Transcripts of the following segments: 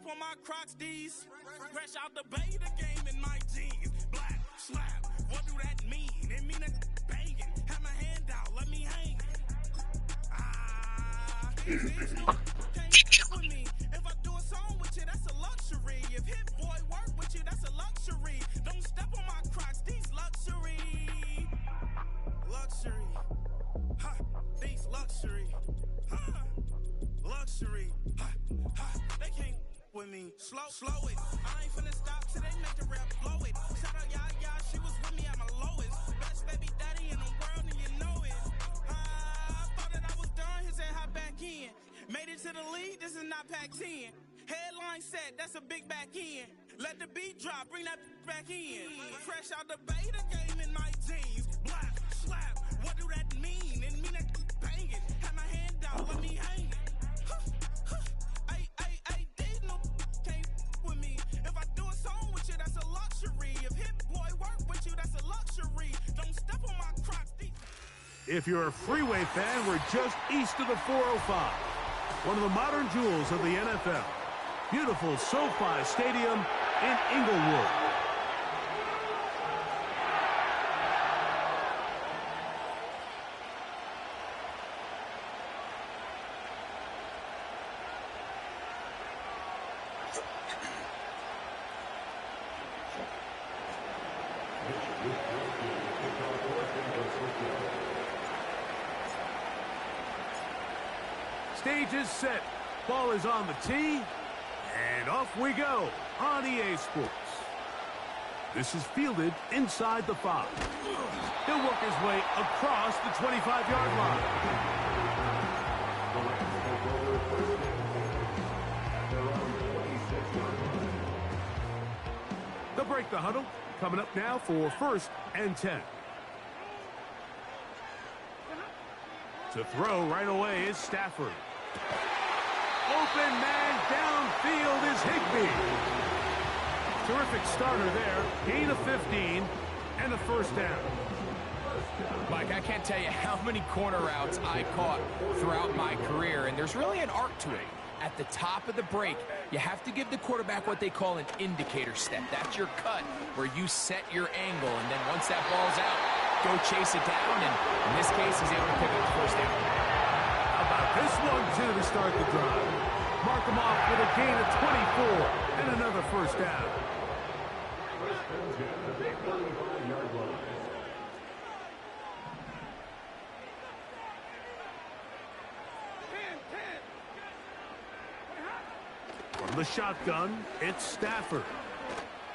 on my Crocs, these. Fresh out the beta game in my jeans. Black slap, what do that mean? It mean a banging. Have my hand out, let me hang. These can't with me. If I do a song with you, that's a luxury. If Hit Boy work with you, that's a luxury. Don't step on my Crocs, these luxury. Luxury. Ha, these luxury. Ha, luxury. Ha, ha, they can't with me. Slow it. I ain't finna stop till they make the rap blow it. Shout out Yaya, she was with me at my lowest. Best baby daddy in the world and you know it. I thought that I was done, he said hop back in. Made it to the league, this is not Pac-10. Headline set, that's a big back end. Let the beat drop, bring that back in. Fresh out the beta game in my jeans. Black slap, what do that mean? It mean that banging. Have my hand out, let me hang. These no can't with me. If I do a song with you, that's a luxury. If Hit Boy work with you, that's a luxury. Don't step on my Crocs. If you're a Freeway fan, we're just east of the 405. One of the modern jewels of the NFL. Beautiful SoFi Stadium in Inglewood. Stage is set. Ball is on the tee. And off we go on EA Sports. This is fielded inside the 5. He'll work his way across the 25-yard line. They'll break the huddle. Coming up now for 1st and 10. To throw right away is Stafford. Open man downfield is Higbee. Terrific starter there. Gain of 15 and a 1st down. Mike, I can't tell you how many corner routes I caught throughout my career, and there's really an art to it. At the top of the break, you have to give the quarterback what they call an indicator step. That's your cut where you set your angle, and then once that ball's out, go chase it down, and in this case, he's able to pick up the 1st down. How about this one, too, to start the drive? Mark him off with a gain of 24 and another 1st down. From the shotgun, it's Stafford.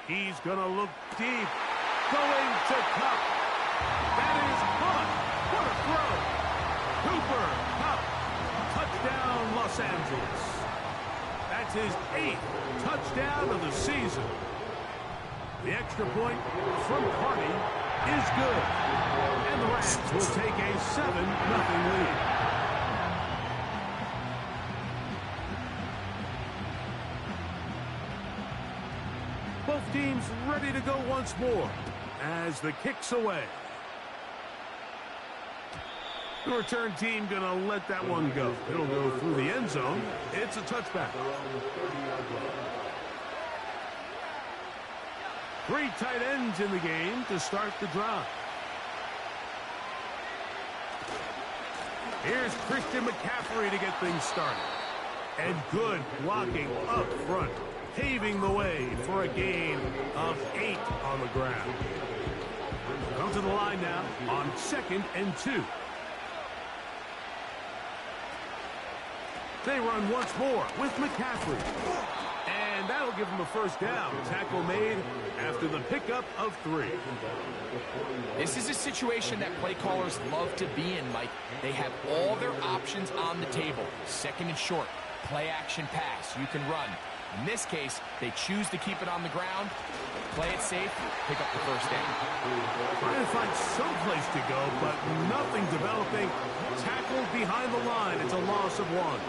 He's going to look deep. Going to Cup. That is caught. What a throw. Cooper Cup. Touchdown, Los Angeles. That's his 8th touchdown of the season. The extra point from Carney is good. And the Rams will take a 7-0 lead. Both teams ready to go once more as the kick's away. The return team going to let that one go. It'll go through the end zone. It's a touchback. 3 tight ends in the game to start the drive. Here's Christian McCaffrey to get things started. And good blocking up front, paving the way for a gain of 8 on the ground. Come to the line now on 2nd and 2. They run once more with McCaffrey. And that'll give him a 1st down. Tackle made after the pickup of 3. This is a situation that play callers love to be in, Mike. They have all their options on the table. 2nd and short, play action pass. You can run. In this case, they choose to keep it on the ground, play it safe, pick up the 1st down. Trying to find some place to go, but nothing developing. Tackled behind the line. It's a loss of 1.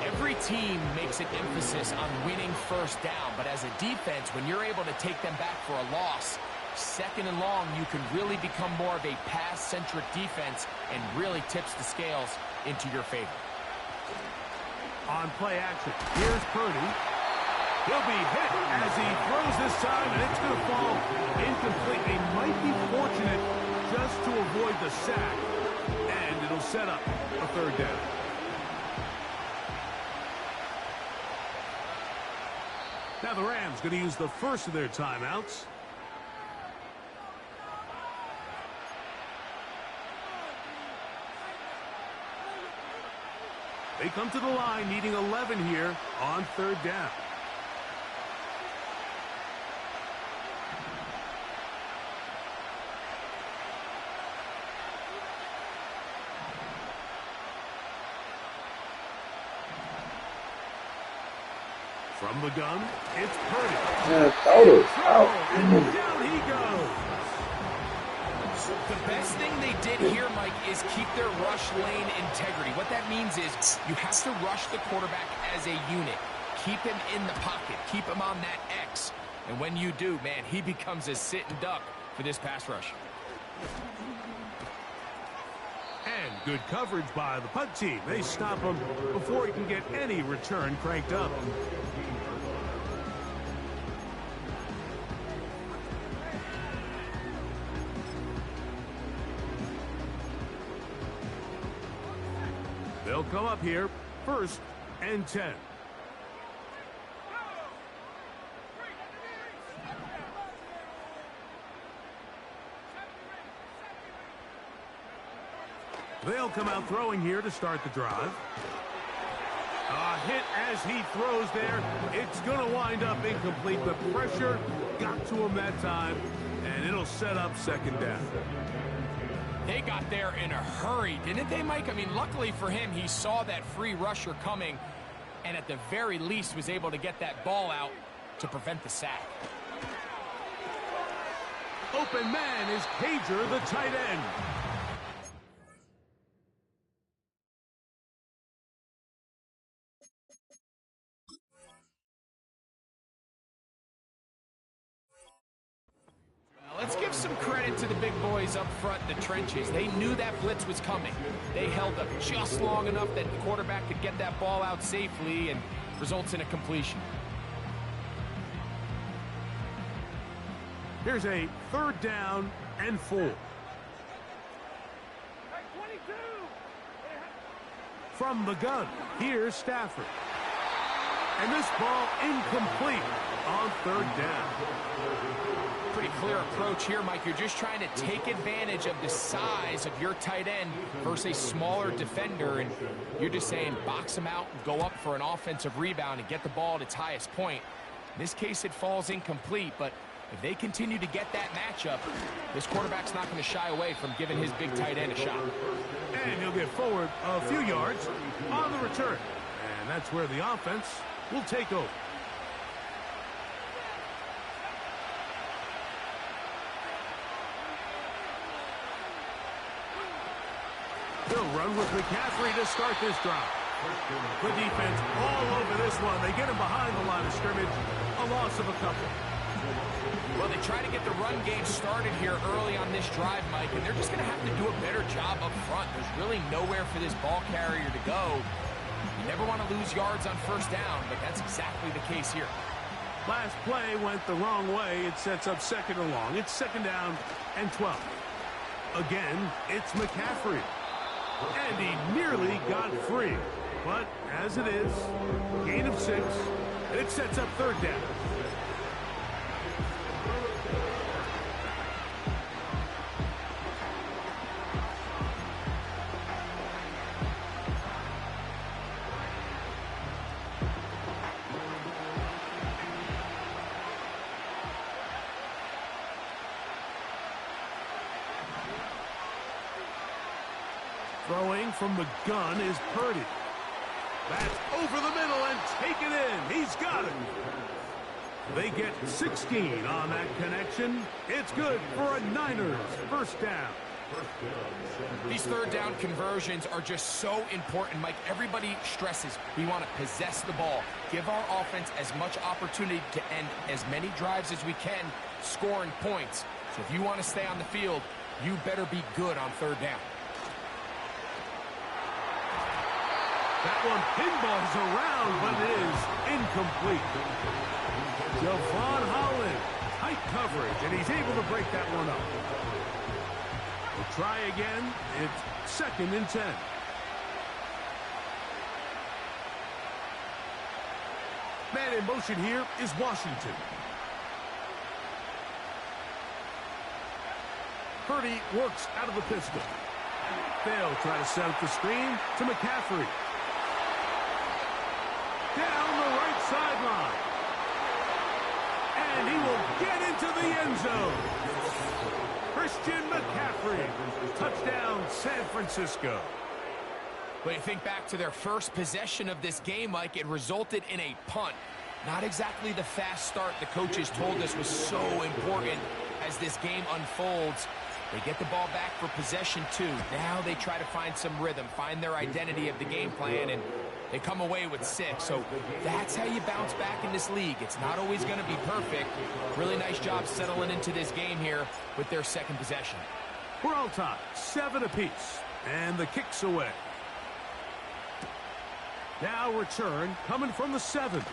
Every team makes an emphasis on winning 1st down, but as a defense, when you're able to take them back for a loss, 2nd and long, you can really become more of a pass-centric defense and really tips the scales into your favor. on play action. Here's Purdy. He'll be hit as he throws this time, and it's going to fall incomplete. They might be fortunate just to avoid the sack, and it'll set up a third down. Now the Rams going to use the first of their timeouts. They come to the line needing 11 here on third down. From the gun, it's Purdy. And down he goes. The best thing they did here, Mike, is keep their rush lane integrity. What that means is you have to rush the quarterback as a unit. Keep him in the pocket. Keep him on that X. And when you do, man, he becomes a sitting duck for this pass rush. And good coverage by the punt team. They stop him before he can get any return cranked up. They'll come up here, 1st and 10. They'll come out throwing here to start the drive. A hit as he throws there. It's going to wind up incomplete. The pressure got to him that time, and it'll set up second down. They got there in a hurry, didn't they, Mike? I mean, luckily for him, he saw that free rusher coming and at the very least was able to get that ball out to prevent the sack. Open man is Cager, the tight end. Let's give some credit to the big boys up front in the trenches. They knew that blitz was coming. They held up just long enough that the quarterback could get that ball out safely and results in a completion. Here's a 3rd down and 4. From the gun, here's Stafford. And this ball incomplete on 3rd down. Pretty clear approach here, Mike. You're just trying to take advantage of the size of your tight end versus a smaller defender, and you're just saying box him out and go up for an offensive rebound and get the ball at its highest point. In this case, it falls incomplete, but if they continue to get that matchup, this quarterback's not going to shy away from giving his big tight end a shot. And he'll get forward a few yards on the return. And that's where the offense will take over. They'll run with McCaffrey to start this drive. The defense all over this one. They get him behind the line of scrimmage. A loss of a couple. Well, they try to get the run game started here early on this drive, Mike, and they're just going to have to do a better job up front. There's really nowhere for this ball carrier to go. You never want to lose yards on 1st down, but that's exactly the case here. Last play went the wrong way. It sets up 2nd and long. It's 2nd down and 12. Again, it's McCaffrey. And he nearly got free. But as it is, gain of 6, and it sets up 3rd down. Throwing from the gun is Purdy. That's over the middle and taken in. He's got it. They get 16 on that connection. It's good for a Niners 1st down. These 3rd down conversions are just so important, Mike. Everybody stresses we want to possess the ball, give our offense as much opportunity to end as many drives as we can, scoring points. So if you want to stay on the field, you better be good on 3rd down. That one pinballs around, but it is incomplete. Javon Holland, tight coverage, and he's able to break that one up. We'll try again. It's 2nd and 10. Man in motion here is Washington. Purdy works out of the pistol. They'll try to set up the screen to McCaffrey. Down the right sideline. And he will get into the end zone. Christian McCaffrey. Touchdown, San Francisco. But you think back to their first possession of this game, Mike, it resulted in a punt. Not exactly the fast start the coaches told us was so important as this game unfolds. They get the ball back for possession 2. Now they try to find some rhythm, find their identity of the game plan, and they come away with 6. So that's how you bounce back in this league. It's not always going to be perfect. Really nice job settling into this game here with their 2nd possession. We're all tied, 7 apiece, and the kick's away. Now return coming from the 7.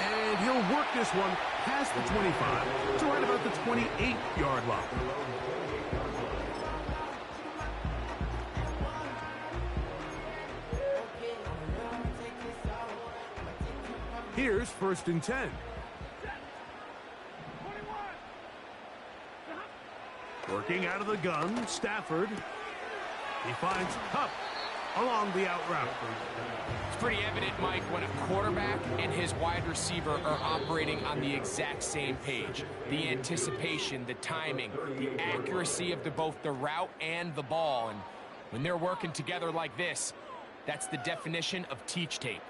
And he'll work this one past the 25 to right about the 28-yard line. Here's 1st and 10. Working out of the gun, Stafford. He finds Kupp along the out route. It's pretty evident, Mike, when a quarterback and his wide receiver are operating on the exact same page. The anticipation, the timing, the accuracy of both the route and the ball. And when they're working together like this, that's the definition of teach tape.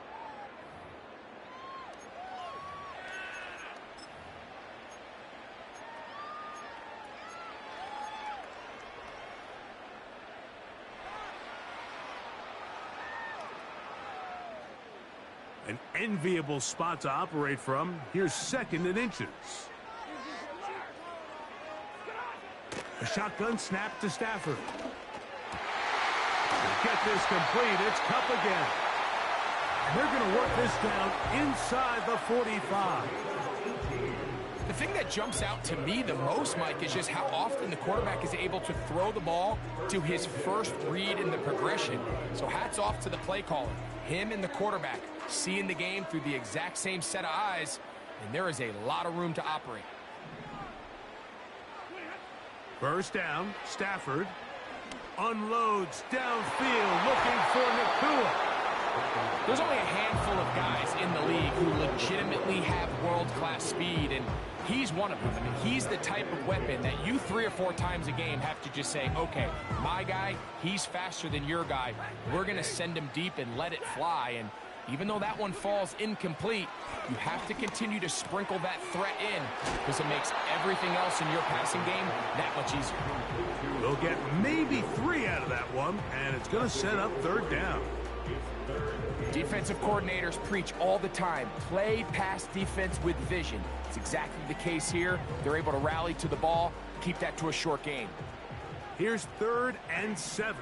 An enviable spot to operate from. Here's 2nd and inches. A shotgun snap to Stafford. Get this complete. It's Kupp again. And they're going to work this down inside the 45. The thing that jumps out to me the most, Mike, is just how often the quarterback is able to throw the ball to his first read in the progression. So hats off to the play caller. Him and the quarterback seeing the game through the exact same set of eyes, and there is a lot of room to operate. First down, Stafford unloads downfield looking for Nakua. There's only a handful of guys in the league who legitimately have world-class speed, and he's one of them. I mean, he's the type of weapon that you 3 or 4 times a game have to just say, okay, my guy, he's faster than your guy. We're going to send him deep and let it fly. And even though that one falls incomplete, you have to continue to sprinkle that threat in because it makes everything else in your passing game that much easier. We'll get maybe 3 out of that one, and it's going to set up 3rd down. Defensive coordinators preach all the time, play pass defense with vision. It's exactly the case here. They're able to rally to the ball, keep that to a short game. Here's 3rd and 7.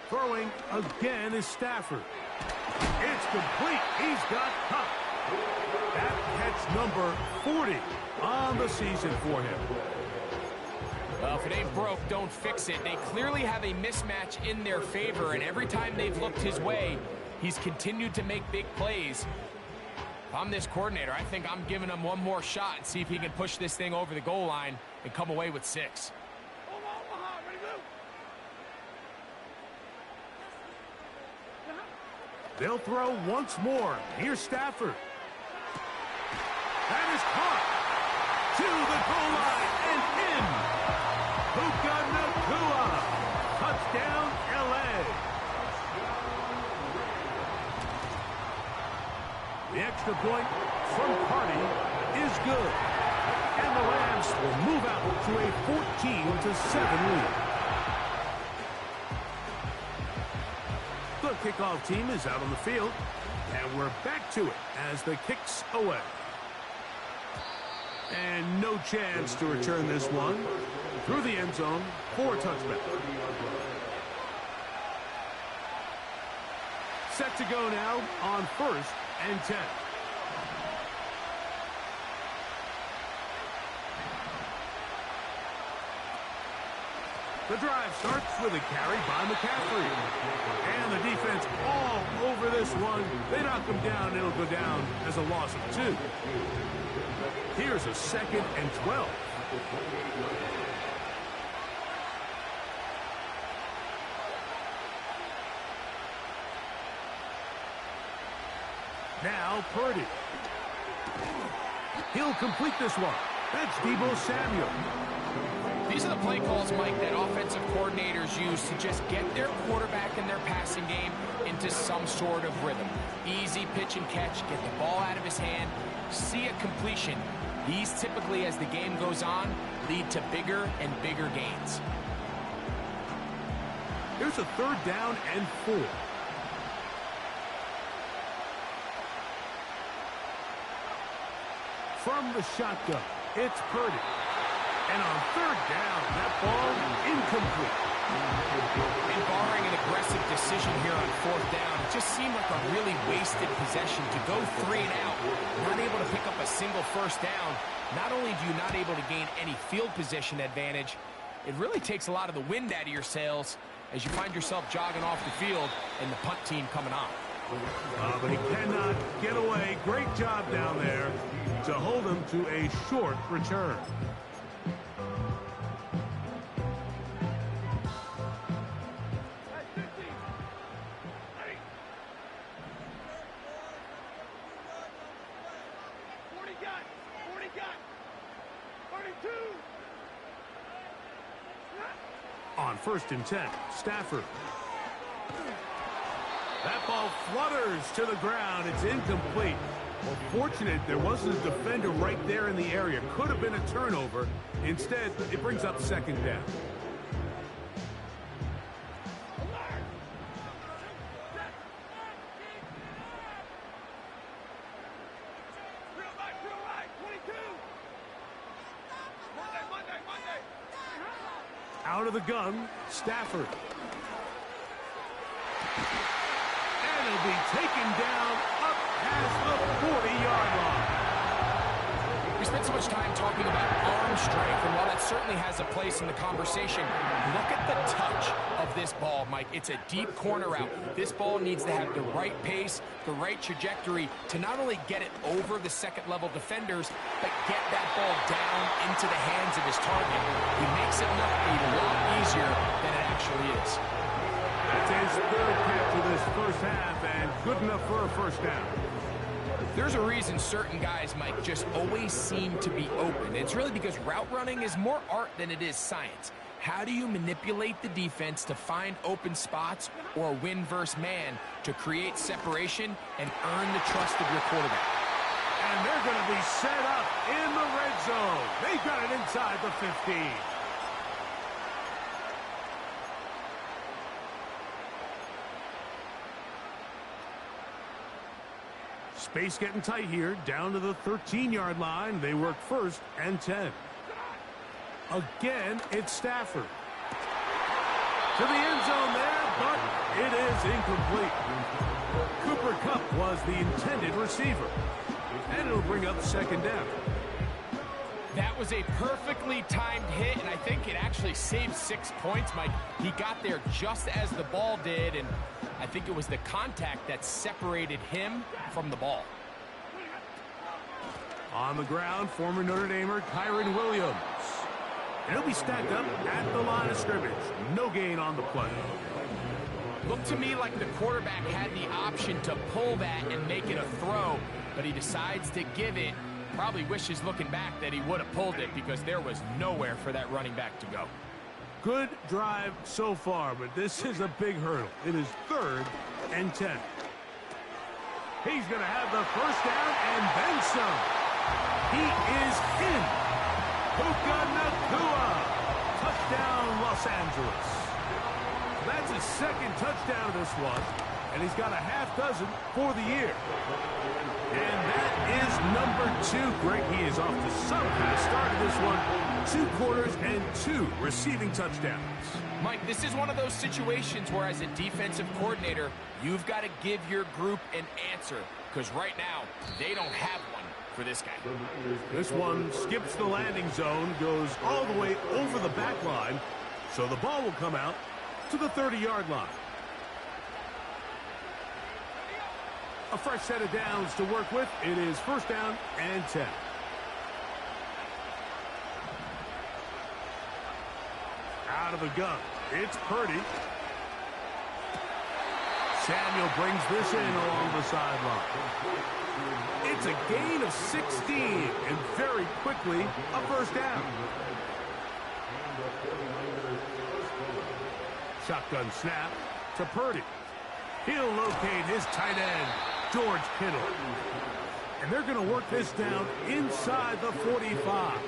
Throwing again is Stafford. It's complete. He's got Kupp. That catch number 40 on the season for him. Well, if it ain't broke, don't fix it. They clearly have a mismatch in their favor, and every time they've looked his way, he's continued to make big plays. If I'm this coordinator, I think I'm giving him one more shot and see if he can push this thing over the goal line and come away with 6. They'll throw once more. Here's Stafford. That is caught. To the goal line and in. Puka Nakua. Touchdown, L.A. The extra point from Party is good. And the Rams will move out to a 14-7 lead. The kickoff team is out on the field, and we're back to it as the kick's away. And no chance to return this one through the end zone for a touchback. Set to go now on 1st and 10. The drive starts with a carry by McCaffrey. And the defense all over this one. They knock him down. It'll go down as a loss of 2. Here's a 2nd and 12. Now Purdy. He'll complete this one. That's Deebo Samuel. These are the play calls, Mike, that offensive coordinators use to just get their quarterback and their passing game into some sort of rhythm. Easy pitch and catch, get the ball out of his hand, see a completion. These typically, as the game goes on, lead to bigger and bigger gains. Here's a 3rd down and 4. From the shotgun, it's Purdy. And on 3rd down, that ball incomplete. And barring an aggressive decision here on 4th down, it just seemed like a really wasted possession to go 3 and out. Not able to pick up a single 1st down. Not only do you not able to gain any field position advantage, it really takes a lot of the wind out of your sails as you find yourself jogging off the field and the punt team coming on. But he cannot get away. Great job down there to hold him to a short return. On 1st and 10, Stafford. That ball flutters to the ground. It's incomplete. Well, fortunate there wasn't a defender right there in the area. Could have been a turnover. Instead, it brings up 2nd down. Out of the gun, Stafford. And he'll be taken down up past the 40-yard line. We spent so much time talking about arm strength, and while that certainly has a place in the conversation, look at the touch of this ball, Mike. It's a deep corner route. This ball needs to have the right pace, the right trajectory to not only get it over the second-level defenders, but get that ball down into the hands of his target. He makes it look a lot easier than it actually is. That's his 3rd catch of this 1st half, and good enough for a 1st down. There's a reason certain guys, Mike, just always seem to be open. It's really because route running is more art than it is science. How do you manipulate the defense to find open spots or win versus man to create separation and earn the trust of your quarterback? And they're going to be set up in the red zone. They've got it inside the 15. Space getting tight here, down to the 13-yard line. They work 1st and 10. Again, it's Stafford. To the end zone there, but it is incomplete. Cooper Kupp was the intended receiver. And it'll bring up 2nd down. That was a perfectly timed hit, and I think it actually saved 6 points, Mike. He got there just as the ball did, and I think it was the contact that separated him from the ball. On the ground, former Notre Damer Kyron Williams. And he'll be stacked up at the line of scrimmage. No gain on the play. Looked to me like the quarterback had the option to pull that and make it a throw, but he decides to give it. Probably wishes looking back that he would have pulled it because there was nowhere for that running back to go. Good drive so far, but this is a big hurdle. It is 3rd and 10. He's going to have the 1st down and then some. He is in. Puka Nacua. Touchdown, Los Angeles. That's his 2nd touchdown of this one, and he's got a half dozen for the year. And that is number 2. Greg, he is off to some kind of start of this one. 2 quarters and 2 receiving touchdowns. Mike, this is one of those situations where as a defensive coordinator, you've got to give your group an answer, because right now, they don't have one for this guy. This one skips the landing zone, goes all the way over the back line, so the ball will come out to the 30-yard line. A fresh set of downs to work with. It is first down and 10. Out of the gun, it's Purdy. Samuel brings this in along the sideline. It's a gain of 16, and very quickly, a first down. Shotgun snap to Purdy. He'll locate his tight end, George Kittle. And they're going to work this down inside the 45.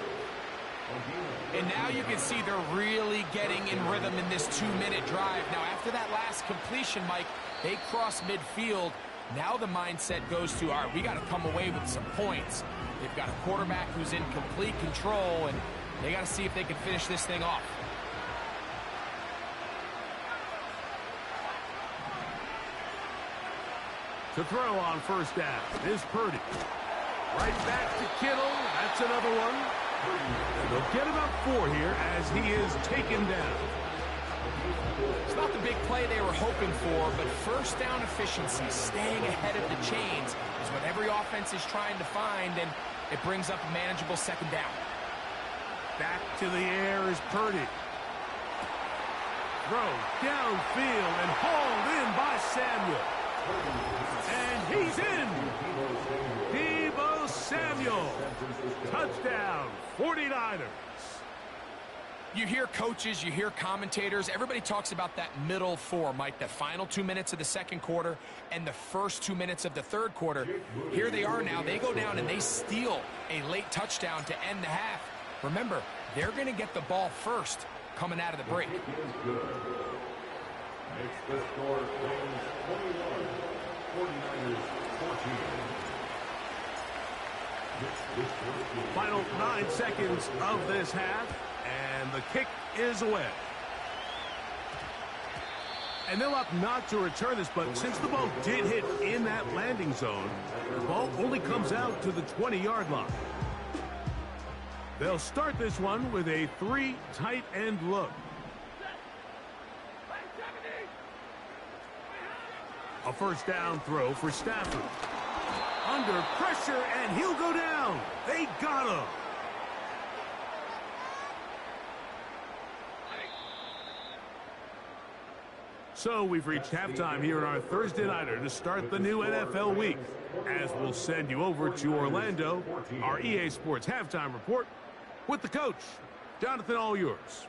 And now you can see they're really getting in rhythm in this 2-minute drive. Now, after that last completion, Mike, they cross midfield. Now the mindset goes to, all right, we got to come away with some points. They've got a quarterback who's in complete control, and they got to see if they can finish this thing off. To throw on first down is Purdy. Right back to Kittle. That's another one. And they'll get about 4 here as he is taken down. It's not the big play they were hoping for, but first down efficiency, staying ahead of the chains, is what every offense is trying to find, and it brings up a manageable second down. Back to the air is Purdy. Throw downfield and hauled in by Samuel. And he's in. Deebo Samuel. Touchdown, 49ers. You hear coaches, you hear commentators, everybody talks about that middle 4, Mike, the final 2 minutes of the second quarter and the first 2 minutes of the third quarter. Here they are now. They go down and they steal a late touchdown to end the half. Remember, they're going to get the ball first coming out of the break. Makes the score 21, 49ers 14. Final 9 seconds of this half, and the kick is away. And they'll opt not to return this, but since the ball did hit in that landing zone, the ball only comes out to the 20-yard line. They'll start this one with a 3 tight end look. A first down throw for Stafford. Under pressure, and he'll go down. They got him. So we've reached halftime here in our Thursday Nighter to start the new NFL week. As we'll send you over to Orlando, our EA Sports halftime report with the coach. Jonathan, all yours.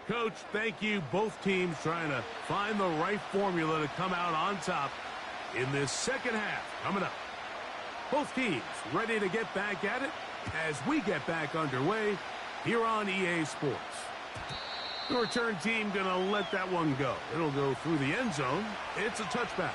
Coach, thank you. Both teams trying to find the right formula to come out on top in this second half coming up. Both teams ready to get back at it as we get back underway here on EA Sports. The return team going to let that one go. It'll go through the end zone. It's a touchback.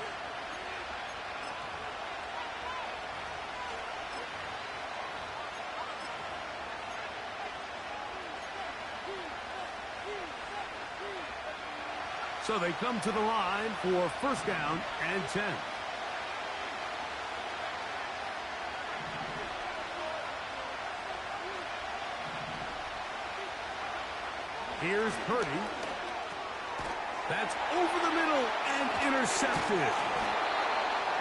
So they come to the line for first down and 10. Here's Purdy. That's over the middle and intercepted.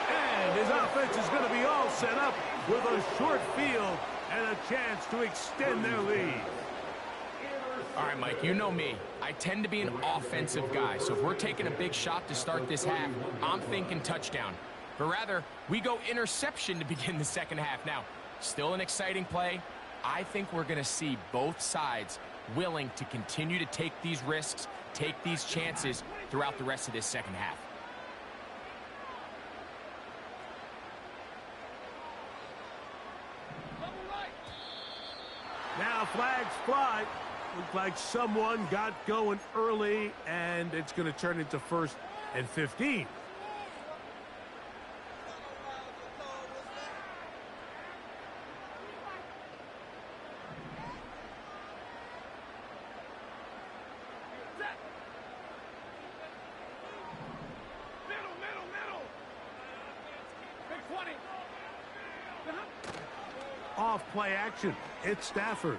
And his offense is going to be all set up with a short field and a chance to extend their lead. All right, Mike, you know me. I tend to be an offensive guy, so if we're taking a big shot to start this half, I'm thinking touchdown. But rather, we go interception to begin the second half. Now, still an exciting play. I think we're going to see both sides willing to continue to take these risks, take these chances throughout the rest of this second half. Now flags fly. Looks like someone got going early, and it's going to turn into 1st and 15. Off play action. It's Stafford.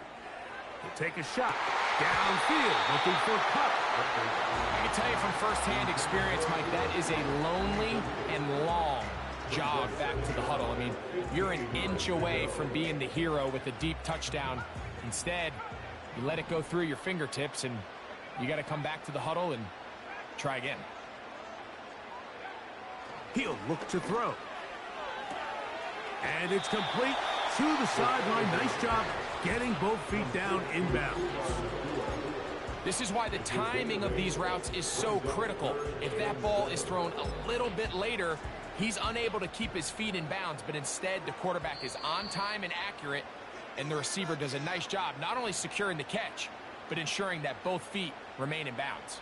He'll take a shot. Downfield, looking for Cup. I can tell you from firsthand experience, Mike, that is a lonely and long jog back to the huddle. I mean, you're an inch away from being the hero with a deep touchdown. Instead, you let it go through your fingertips, and you got to come back to the huddle and try again. He'll look to throw. And it's complete to the sideline. Nice job getting both feet down inbounds. This is why the timing of these routes is so critical. If that ball is thrown a little bit later, he's unable to keep his feet in bounds, but instead the quarterback is on time and accurate, and the receiver does a nice job not only securing the catch, but ensuring that both feet remain in bounds.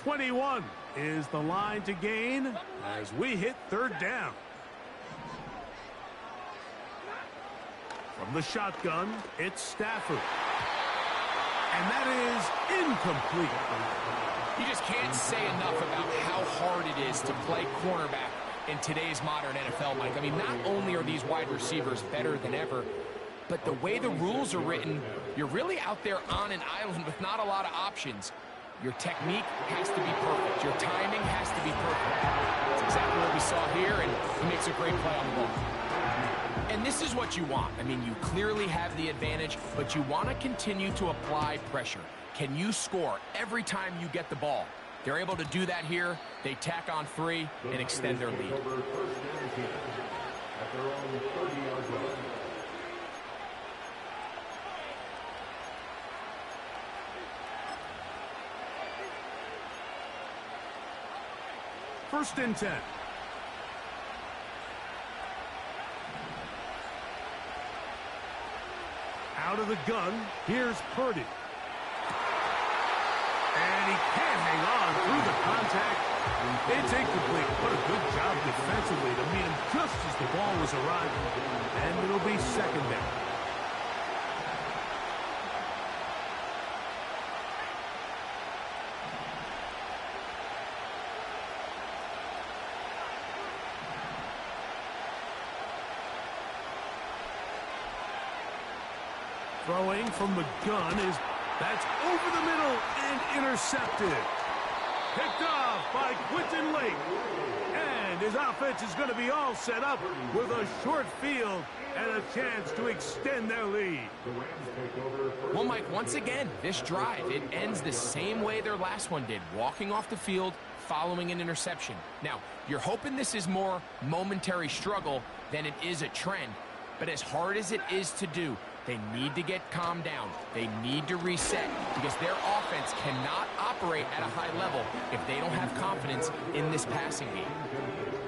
.21 is the line to gain as we hit 3rd down. From the shotgun, it's Stafford. And that is incomplete. You just can't say enough about how hard it is to play cornerback in today's modern NFL, Mike. I mean, not only are these wide receivers better than ever, but the way the rules are written, you're really out there on an island with not a lot of options. Your technique has to be perfect. Your timing has to be perfect. That's exactly what we saw here, and he makes a great play on the ball. And this is what you want. I mean, you clearly have the advantage, but you want to continue to apply pressure. Can you score every time you get the ball? They're able to do that here. They tack on 3 and extend their lead. First and 10. Out of the gun, here's Purdy. And he can't hang on through the contact. It's incomplete. What a good job defensively to meet him just as the ball was arriving. And it'll be 2nd down. Throwing from the gun is, that's over the middle and intercepted. Picked off by Quentin Lake. And his offense is going to be all set up with a short field and a chance to extend their lead. Well, Mike, once again, this drive, it ends the same way their last one did, walking off the field, following an interception. Now, you're hoping this is more momentary struggle than it is a trend, but as hard as it is to do, they need to get calmed down. They need to reset because their offense cannot operate at a high level if they don't have confidence in this passing game.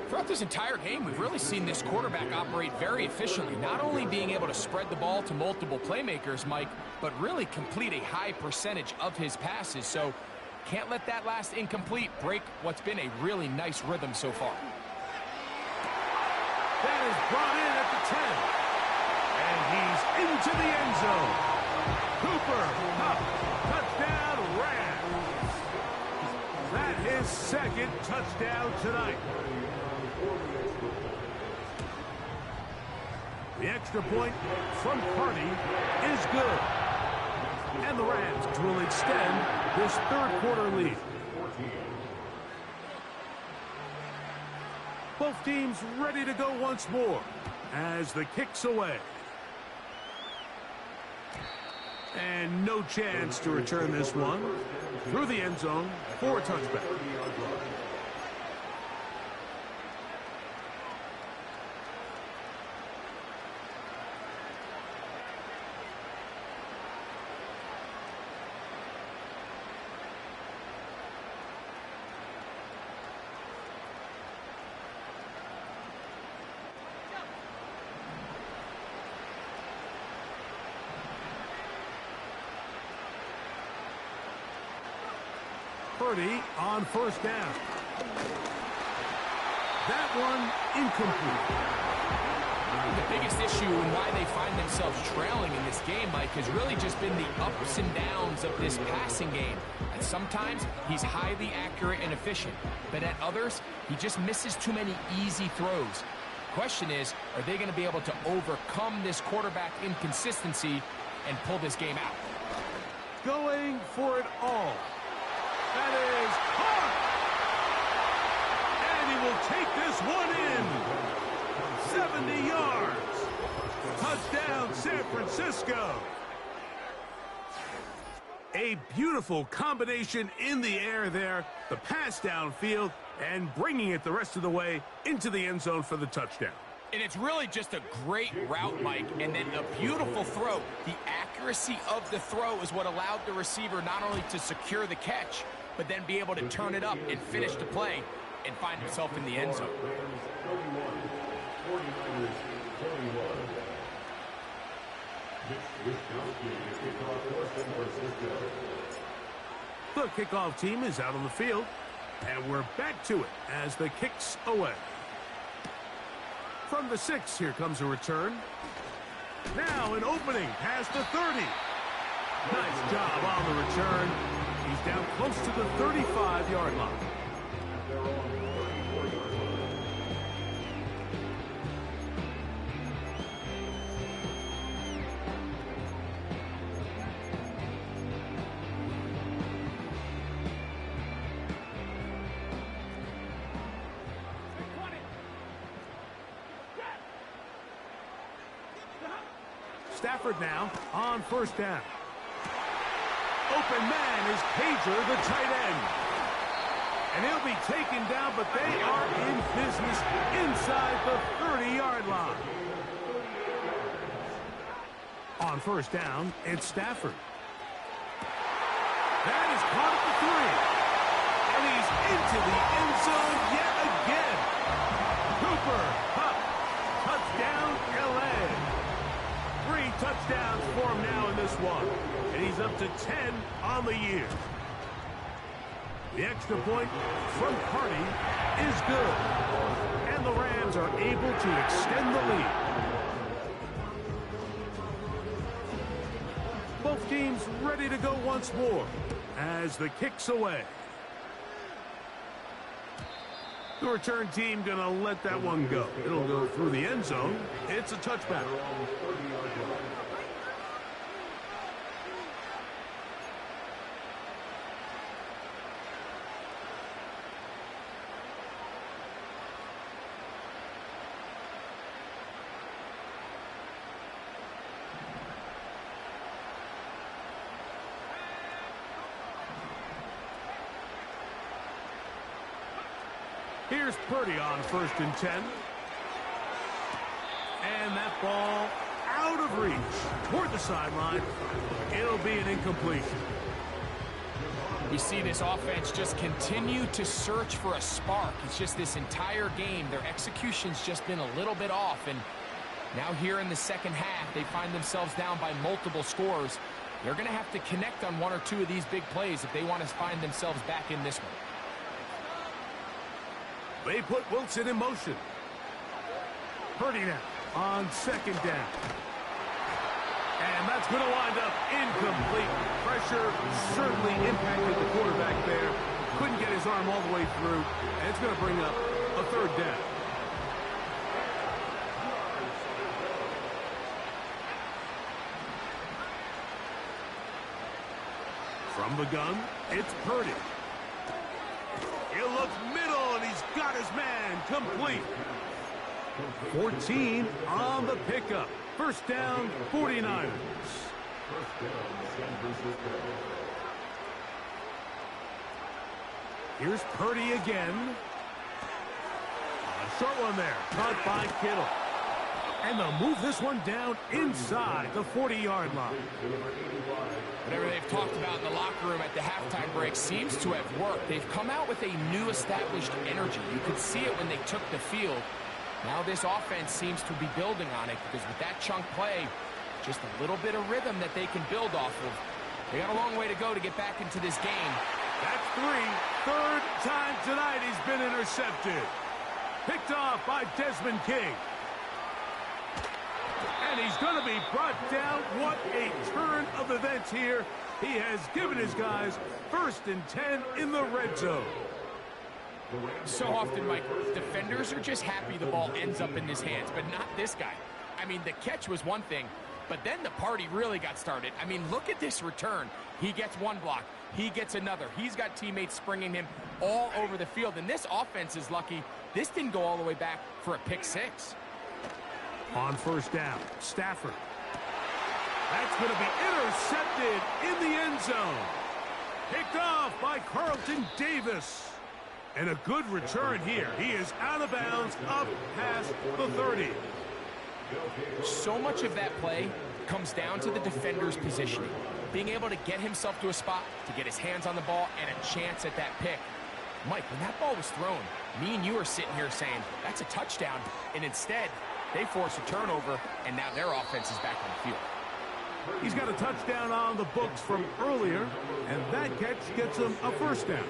Throughout this entire game, we've really seen this quarterback operate very efficiently, not only being able to spread the ball to multiple playmakers, Mike, but really complete a high percentage of his passes. So can't let that last incomplete break what's been a really nice rhythm so far. That is brought in at the 10. And he's into the end zone. Cooper, Kupp, touchdown, Rams. That is 2nd touchdown tonight. The extra point from Purdy is good. And the Rams will extend this 3rd quarter lead. Both teams ready to go once more as the kick's away. And no chance to return this one through the end zone for a touchback. Purdy on first down. That one incomplete. The biggest issue and why they find themselves trailing in this game, Mike, has really just been the ups and downs of this passing game. And sometimes he's highly accurate and efficient, but at others, he just misses too many easy throws. Question is, are they going to be able to overcome this quarterback inconsistency and pull this game out? Going for it all. That is hard. And he will take this one in. 70 yards. Touchdown, San Francisco. A beautiful combination in the air there. The pass downfield and bringing it the rest of the way into the end zone for the touchdown. And it's really just a great route, Mike, and then a beautiful throw. The accuracy of the throw is what allowed the receiver not only to secure the catch, but then be able to turn it up and finish the play and find himself in the end zone. The kickoff team is out on the field, and we're back to it as the kick's away. From the 6, here comes a return. Now an opening past the 30. Nice job on the return. He's down close to the 35-yard line. Stafford now on first down. Open man is Pager, the tight end. And he'll be taken down, but they are in business inside the 30-yard line. On first down, it's Stafford. That is caught at the 3. And he's into the end zone yet again. Cooper Kupp. Touchdown, L.A. 3 touchdowns for him now in this one. And he's up to 10 on the year. The extra point from Purdy is good. And the Rams are able to extend the lead. Both teams ready to go once more as the kick's away. The return team going to let that one go. It'll go through the end zone. It's a touchback. Here's Purdy on first and 10. And that ball out of reach toward the sideline. It'll be an incompletion. We see this offense just continue to search for a spark. It's just this entire game, their execution's just been a little bit off. And now here in the second half, they find themselves down by multiple scores. They're going to have to connect on 1 or 2 of these big plays if they want to find themselves back in this one. They put Wilson in motion. Purdy now on second down. And that's going to wind up incomplete. Pressure certainly impacted the quarterback there. Couldn't get his arm all the way through. And it's going to bring up a third down. From the gun, it's Purdy. He'll look middle, and he's got his man complete. 14 on the pickup. First down, 49ers. Here's Purdy again. A short one there, caught by Kittle. And they'll move this one down inside the 40-yard line. Whatever they've talked about in the locker room at the halftime break seems to have worked. They've come out with a new established energy. You could see it when they took the field. Now this offense seems to be building on it because with that chunk play, just a little bit of rhythm that they can build off of. They got a long way to go to get back into this game, That's three. Third time tonight he's been intercepted. Picked off by Desmond King. And he's going to be brought down. What a turn of events here. He has given his guys 1st and 10 in the red zone. So often, Mike, defenders are just happy the ball ends up in his hands, but not this guy. I mean, the catch was one thing, but then the party really got started. I mean, look at this return. He gets one block. He gets another. He's got teammates springing him all over the field, and this offense is lucky. This didn't go all the way back for a pick six. On 1st down, Stafford. That's going to be intercepted in the end zone. Picked off by Carlton Davis. And a good return here. He is out of bounds up past the 30. So much of that play comes down to the defender's positioning. Being able to get himself to a spot, to get his hands on the ball, and a chance at that pick. Mike, when that ball was thrown, me and you are sitting here saying, that's a touchdown. And instead, they force a turnover, and now their offense is back on the field. He's got a touchdown on the books from earlier, and that catch gets him a 1st down.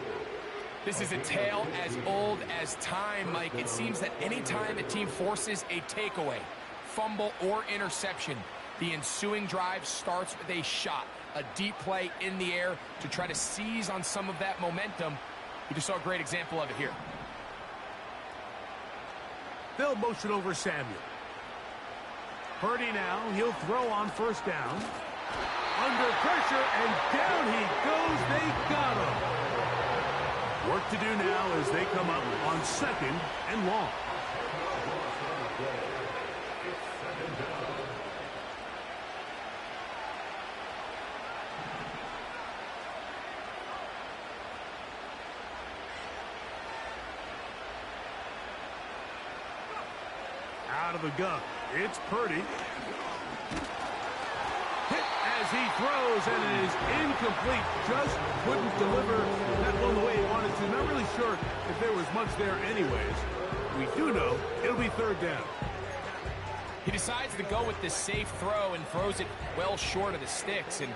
This is a tale as old as time, Mike. It seems that any time a team forces a takeaway, fumble, or interception, the ensuing drive starts with a shot, a deep play in the air to try to seize on some of that momentum. You just saw a great example of it here. They'll motion over Samuel. Purdy now, he'll throw on 1st down. Under pressure, and down he goes. They got him. Work to do now as they come up on 2nd and long. Out of the gun, it's Purdy. Hit as he throws, and it is incomplete. Just couldn't deliver that one the way he wanted to. Not really sure if there was much there anyways. We do know it'll be 3rd down. He decides to go with this safe throw and throws it well short of the sticks. And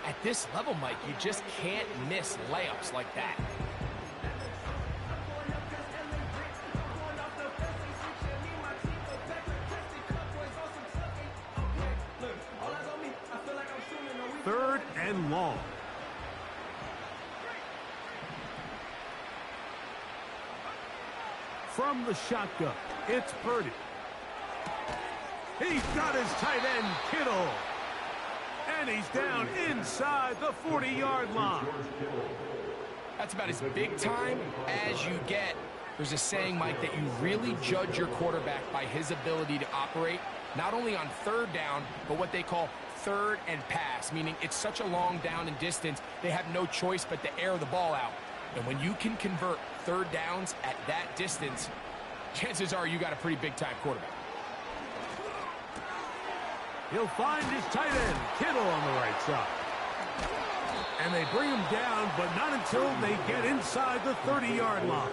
at this level, Mike, you just can't miss layups like that. Third and long. From the shotgun, it's Purdy. He's got his tight end, Kittle. And he's down inside the 40-yard line. That's about as big time as you get. There's a saying, Mike, that you really judge your quarterback by his ability to operate, not only on 3rd down, but what they call 3rd and pass, meaning it's such a long down and distance, they have no choice but to air the ball out. And when you can convert 3rd downs at that distance, chances are you got a pretty big-time quarterback. He'll find his tight end, Kittle, on the right side. And they bring him down, but not until they get inside the 30-yard line.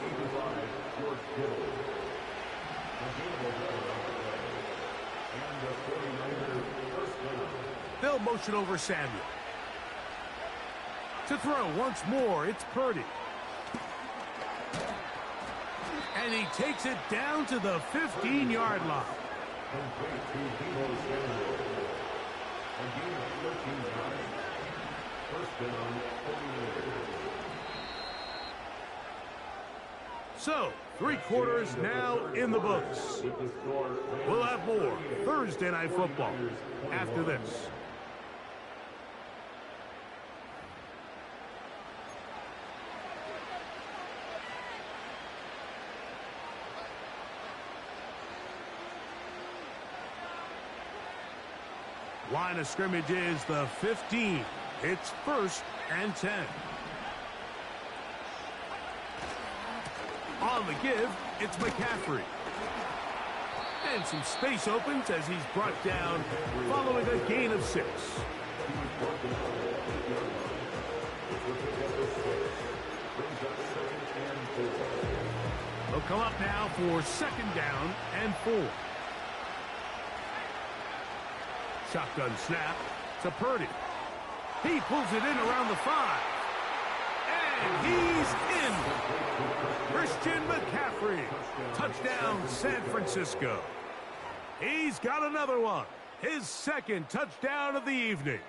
They'll motion over Samuel. To throw once more, it's Purdy. And he takes it down to the 15-yard line. So, 3 quarters now in the books. We'll have more Thursday Night Football after this. Line of scrimmage is the 15. It's 1st and 10. On the give, it's McCaffrey. And some space opens as he's brought down following a gain of 6. They'll come up now for 2nd down and 4. Shotgun snap to Purdy. He pulls it in around the 5. And he's in. Christian McCaffrey. Touchdown, San Francisco. He's got another one. His second touchdown of the evening.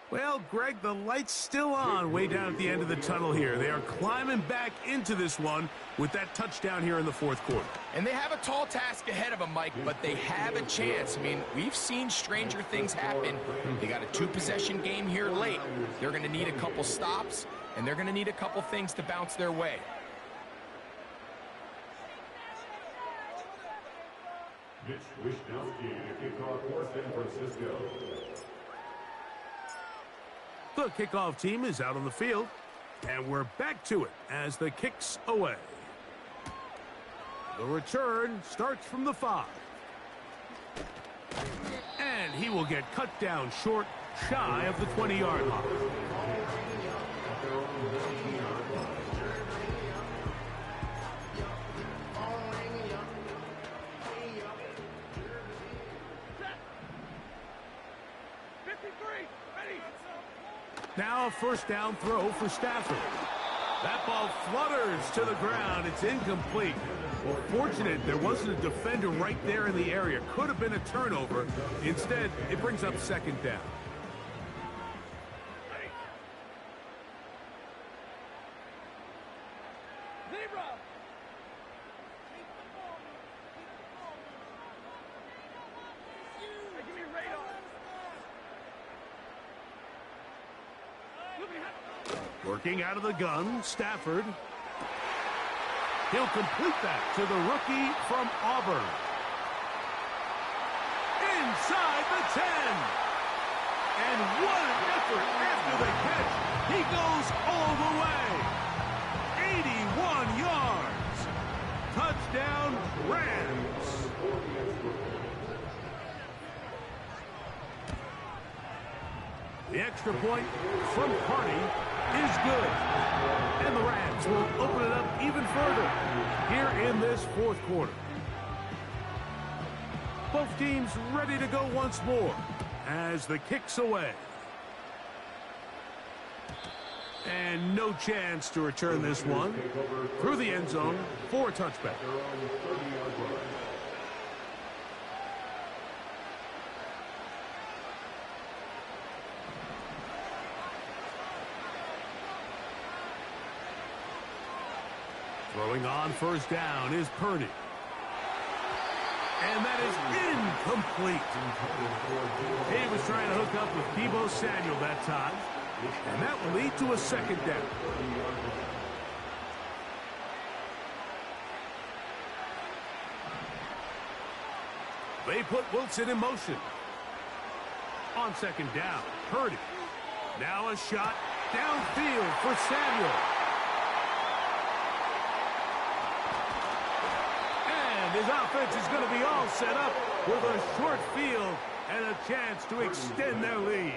Well, Greg, the light's still on way down at the end of the tunnel here. They are climbing back into this one with that touchdown here in the fourth quarter. And they have a tall task ahead of them, Mike, but they have a chance. I mean, we've seen stranger things happen. They got a two-possession game here late. They're going to need a couple stops, and they're going to need a couple things to bounce their way. Mitch Wishnowsky to kick off for San Francisco. The kickoff team is out on the field, and we're back to it as the kick's away. The return starts from the 5. And he will get cut down short, shy of the 20-yard line. Now a first down throw for Stafford. That ball flutters to the ground. It's incomplete. Well, fortunate there wasn't a defender right there in the area. Could have been a turnover. Instead, it brings up second down. Working out of the gun, Stafford. He'll complete that to the rookie from Auburn. Inside the 10. And what an effort after the catch. He goes all the way. 81 yards. Touchdown, Rams. The extra point from Party is good. And the Rams will open it up even further here in this fourth quarter. Both teams ready to go once more as the kick's away. And no chance to return this one through the end zone for a touchback. Throwing on first down is Purdy. And that is incomplete. He was trying to hook up with Deebo Samuel that time. And that will lead to a second down. They put Wilson in motion. On second down, Purdy. Now a shot downfield for Samuel. His offense is going to be all set up with a short field and a chance to extend their lead.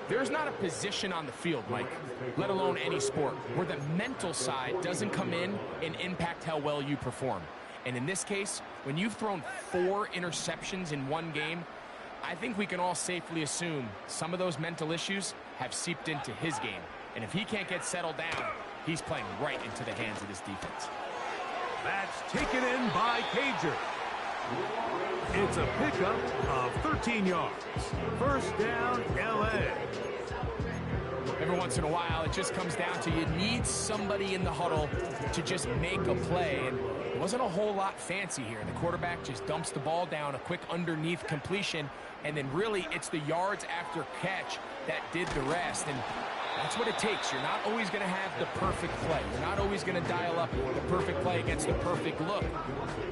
There's not a position on the field, Mike, let alone any sport, where the mental side doesn't come in and impact how well you perform. And in this case, when you've thrown 4 interceptions in one game, I think we can all safely assume some of those mental issues have seeped into his game. And if he can't get settled down, he's playing right into the hands of this defense. That's taken in by Cager. It's a pickup of 13 yards. First down, L.A. Every once in a while, it just comes down to you need somebody in the huddle to just make a play. And it wasn't a whole lot fancy here. The quarterback just dumps the ball down, a quick underneath completion, and then really it's the yards after catch that did the rest. And that's what it takes. You're not always going to have the perfect play. You're not always going to dial up the perfect play against the perfect look.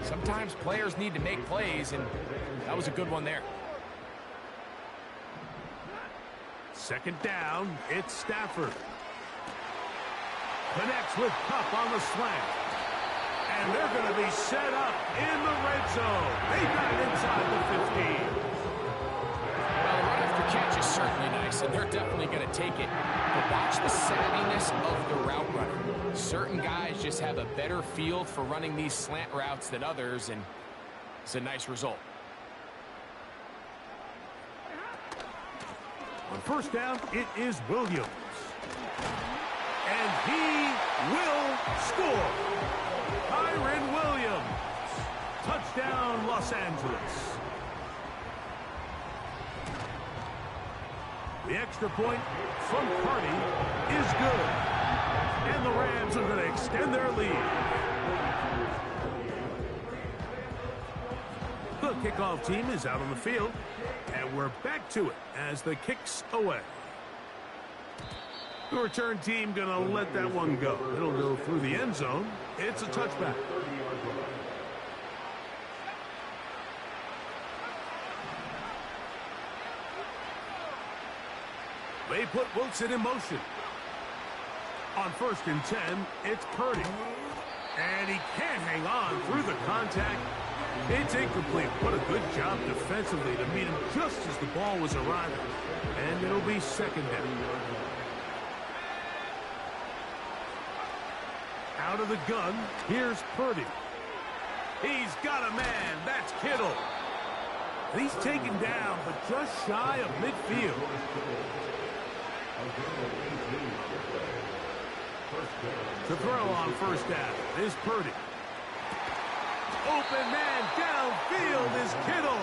Sometimes players need to make plays, and that was a good one there. Second down, it's Stafford. Connects with Kupp on the slant. And they're going to be set up in the red zone. They got it inside the 15. Well, the run after catch is certainly nice, and they're definitely going to take it. But watch the savviness of the route runner. Certain guys just have a better feel for running these slant routes than others, and it's a nice result. On first down, it is Williams. And he will score. Kyron Williams. Touchdown, Los Angeles. The extra point from Purdy is good. And the Rams are going to extend their lead. The kickoff team is out on the field. And we're back to it as the kick's away. The return team going to let that one go. It'll go through the end zone. It's a touchback. They put Wilson in motion. On 1st and 10, it's Purdy. And he can't hang on through the contact. It's incomplete. What a good job defensively to meet him just as the ball was arriving. And it'll be 2nd down. Out of the gun, here's Purdy. He's got a man. That's Kittle. And he's taken down, but just shy of midfield. To throw on 1st down is Purdy. Open man downfield is Kittle.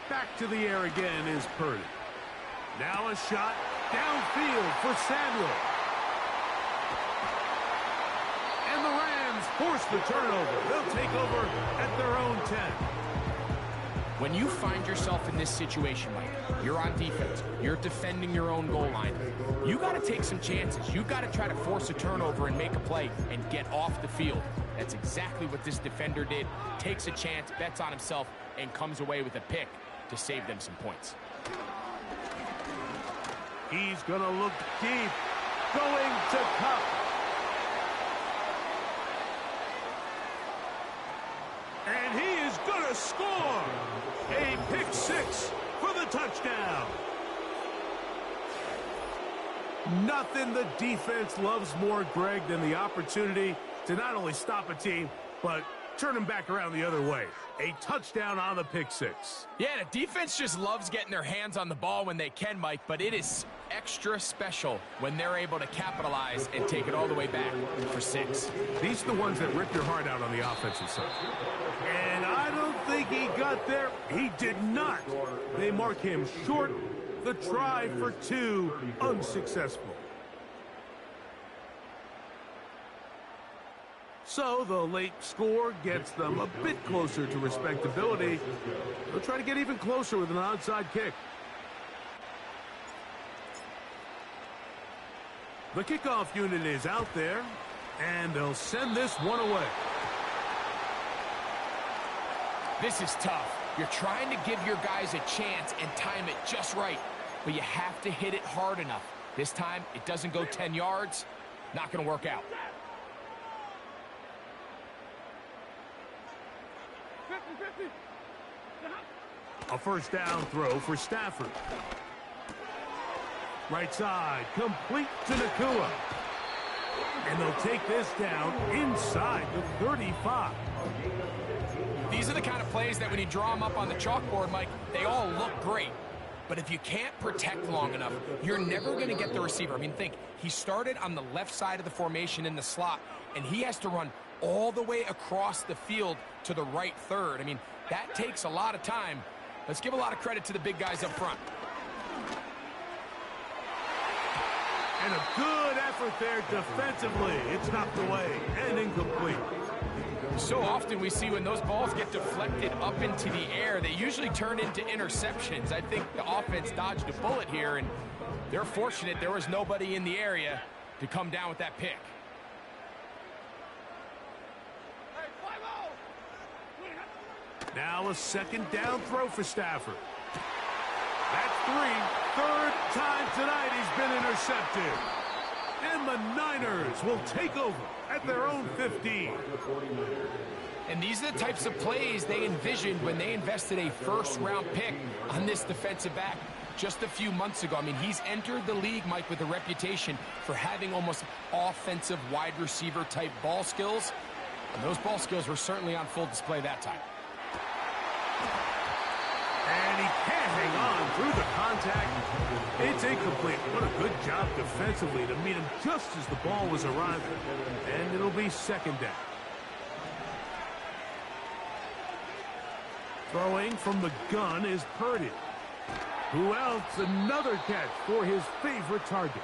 Back to the air again is Purdy. Now a shot downfield for Samuel. And the Rams force the turnover. They'll take over at their own 10. When you find yourself in this situation, Mike, you're on defense, you're defending your own goal line, you got to take some chances. You got to try to force a turnover and make a play and get off the field. That's exactly what this defender did. Takes a chance, bets on himself, and comes away with a pick to save them some points. He's going to look deep, going to Cup. And he is going to score. A pick 6 for the touchdown. Nothing the defense loves more, Greg, than the opportunity to not only stop a team, but turn them back around the other way. A touchdown on the pick 6. Yeah, the defense just loves getting their hands on the ball when they can, Mike, but it is extra special when they're able to capitalize and take it all the way back for 6. These are the ones that rip your heart out on the offensive side. And I don't think he got there. He did not. They mark him short. The try for 2, unsuccessful. So the late score gets them a bit closer to respectability. They'll try to get even closer with an onside kick. The kickoff unit is out there, and they'll send this one away. This is tough. You're trying to give your guys a chance and time it just right, but you have to hit it hard enough. This time, it doesn't go 10 yards. Not going to work out. A 1st down throw for Stafford. Right side, complete to Nakua. And they'll take this down inside the 35. These are the kind of plays that when you draw them up on the chalkboard, Mike, they all look great. But if you can't protect long enough, you're never going to get the receiver. I mean, think, he started on the left side of the formation in the slot, and he has to run all the way across the field to the right third. I mean, that takes a lot of time. Let's give a lot of credit to the big guys up front. And a good effort there defensively. It's knocked away and incomplete. So often we see when those balls get deflected up into the air, they usually turn into interceptions. I think the offense dodged a bullet here, and they're fortunate there was nobody in the area to come down with that pick. Now a 2nd down throw for Stafford. That's 3. 3rd time tonight he's been intercepted. And the Niners will take over at their own 15. And these are the types of plays they envisioned when they invested a 1st-round pick on this defensive back. just a few months ago. I mean, he's entered the league, Mike, with a reputation for having almost offensive wide receiver type ball skills. And those ball skills were certainly on full display that time. And he can't hang on through the contact. It's incomplete. What a good job defensively to meet him just as the ball was arriving. And it'll be second down. Throwing from the gun is Purdy. Who else? Another catch for his favorite target.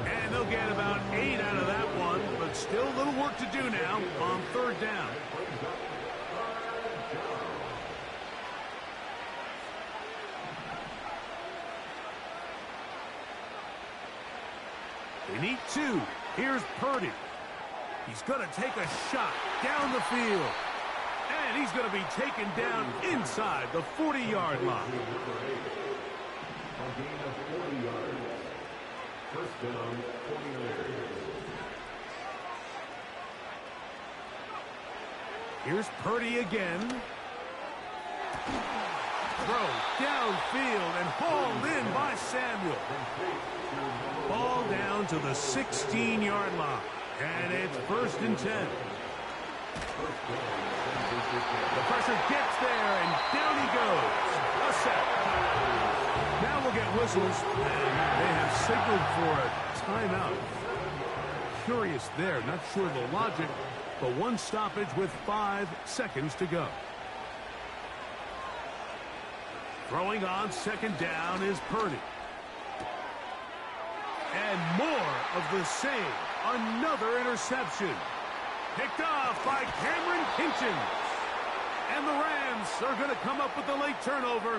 And they'll get about 8 out of that one, but still a little work to do now on third down. They need 2. Here's Purdy. He's going to take a shot down the field. And he's going to be taken down inside the 40-yard line. A gain of 40 yards. First down, 49ers. Here's Purdy again. Throw downfield and hauled in by Samuel. Ball down to the 16-yard line. And it's 1st and 10. The pressure gets there, and down he goes. A sack. Now we'll get whistles, and they have signaled for a timeout. Curious there, not sure the logic, but one stoppage with 5 seconds to go. Throwing on second down is Purdy. And more of the same. Another interception. Picked off by Cameron Kinchins. And the Rams are going to come up with the late turnover.